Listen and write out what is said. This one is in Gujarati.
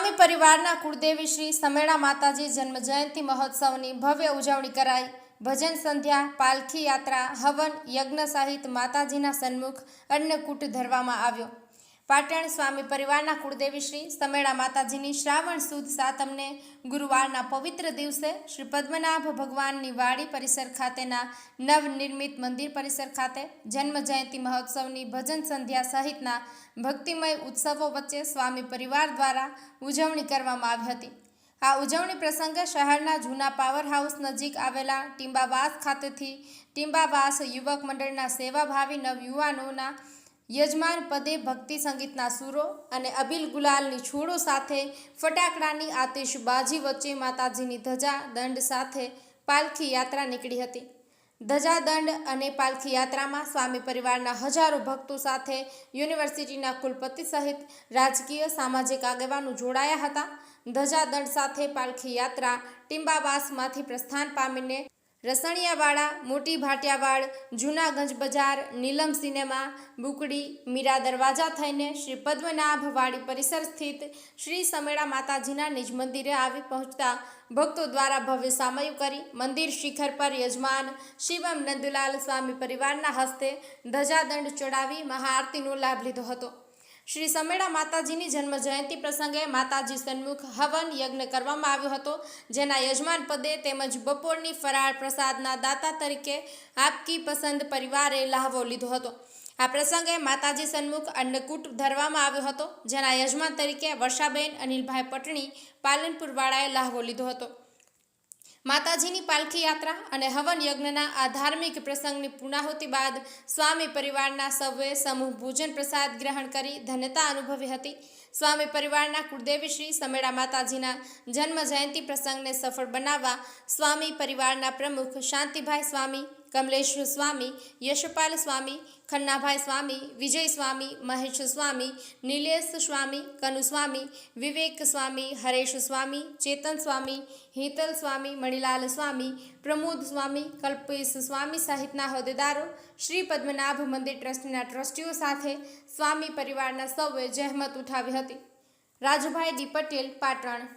સ્વામી પરિવારના કુળદેવી શ્રી સમેળા માતાજી જન્મ જયંતિ મહોત્સવની ભવ્ય ઉજવણી કરાઈ। ભજન સંધ્યા, પાલખી યાત્રા, હવન યજ્ઞ સહિત માતાજીના સન્મુખ અન્નકૂટ ધરવામાં આવ્યો। પાટણ સ્વામી પરિવારના કુળદેવી શ્રી સમેળા માતાજીની શ્રાવણ સુદ સાતમને ગુરુવારના પવિત્ર દિવસે શ્રી પદ્મનાભ ભગવાનની વાડી પરિસર ખાતેના નવનિર્મિત મંદિર પરિસર ખાતે જન્મ જયંતિ મહોત્સવની ભજન સંધ્યા સહિતના ભક્તિમય ઉત્સવો વચ્ચે સ્વામી પરિવાર દ્વારા ઉજવણી કરવામાં આવી હતી। આ ઉજવણી પ્રસંગે શહેરના જૂના પાવર હાઉસ નજીક આવેલા ટીંબાવાસ ખાતેથી ટીંબાવાસ યુવક મંડળના સેવાભાવી નવયુવાનોના યજમાન પદે ભક્તિ સંગીતના સૂરો અને અબીલ ગુલાલની છોડો સાથે ફટાકડાની આતિશબાજી વચ્ચે માતાજીની ધજા દંડ સાથે પાલખી યાત્રા નીકળી હતી। ધજા દંડ અને પાલખી યાત્રામાં સ્વામી પરિવારના હજારો ભક્તો સાથે યુનિવર્સિટીના કુલપતિ સહિત રાજકીય સામાજિક આગેવાનો જોડાયા હતા। ધજા દંડ સાથે પાલખી યાત્રા ટીંબાવાસમાંથી પ્રસ્થાન પામીને રસણિયાવાડા, મોટી ભાટિયાવાડ, જૂના ગંજ બજાર, નીલમ સિનેમા, બુકડી, મીરા દરવાજા થઈને શ્રી પદ્મનાભ વાડી પરિસર સ્થિત શ્રી સમેળા માતાજીના નિજ મંદિરે આવી પહોંચતા ભક્તો દ્વારા ભવ્ય સામયું કરી મંદિર શિખર પર યજમાન શિવમ નંદુલાલ સ્વામી પરિવારના હસ્તે ધજાદંડ ચડાવી મહાઆરતીનો લાભ લીધો હતો। શ્રી સમેળા માતાજીની જન્મ જયંતિ પ્રસંગે માતાજી સન્મુખ હવન યજ્ઞ કરવામાં આવ્યો હતો, જેના યજમાન પદે તેમજ બપોરની ફરાળ પ્રસાદના દાતા તરીકે આપકી પસંદ પરિવારે લહાવો લીધો હતો। આ પ્રસંગે માતાજી સન્મુખ અન્નકૂટ ધરવામાં આવ્યો હતો, જેના યજમાન તરીકે વર્ષાબેન અનિલભાઈ પટણી પાલનપુરવાળાએ લહાવો લીધો હતો। માતાજીની પાલખી યાત્રા અને હવન યજ્ઞના આ ધાર્મિક પ્રસંગની પૂર્ણાહુતિ બાદ સ્વામી પરિવારના સૌએ સમૂહ ભોજન પ્રસાદ ગ્રહણ કરી ધન્યતા અનુભવી હતી। સ્વામી પરિવારના કુળદેવી શ્રી સમેળા માતાજીના જન્મ જયંતિ પ્રસંગને સફળ બનાવવા સ્વામી પરિવારના પ્રમુખ શાંતિભાઈ સ્વામી, કમલેશ્વર સ્વામી, યશપાલ સ્વામી, ખન્નાભાઈ સ્વામી, વિજય સ્વામી, મહેશ સ્વામી, નીલેશ સ્વામી, કનુ સ્વામી, વિવેક સ્વામી, હરેશ સ્વામી, ચેતન સ્વામી, હિતલ સ્વામી, મણિલાલ સ્વામી, પ્રમોદ સ્વામી, કલ્પેશ સ્વામી સહિતના હોદ્દેદારો, શ્રી પદ્મનાભ મંદિર ટ્રસ્ટના ટ્રસ્ટીઓ સાથે સ્વામી પરિવારના સૌએ જહેમત ઉઠાવી હતી। રાજુભાઈ ડી પટેલ, પાટણ।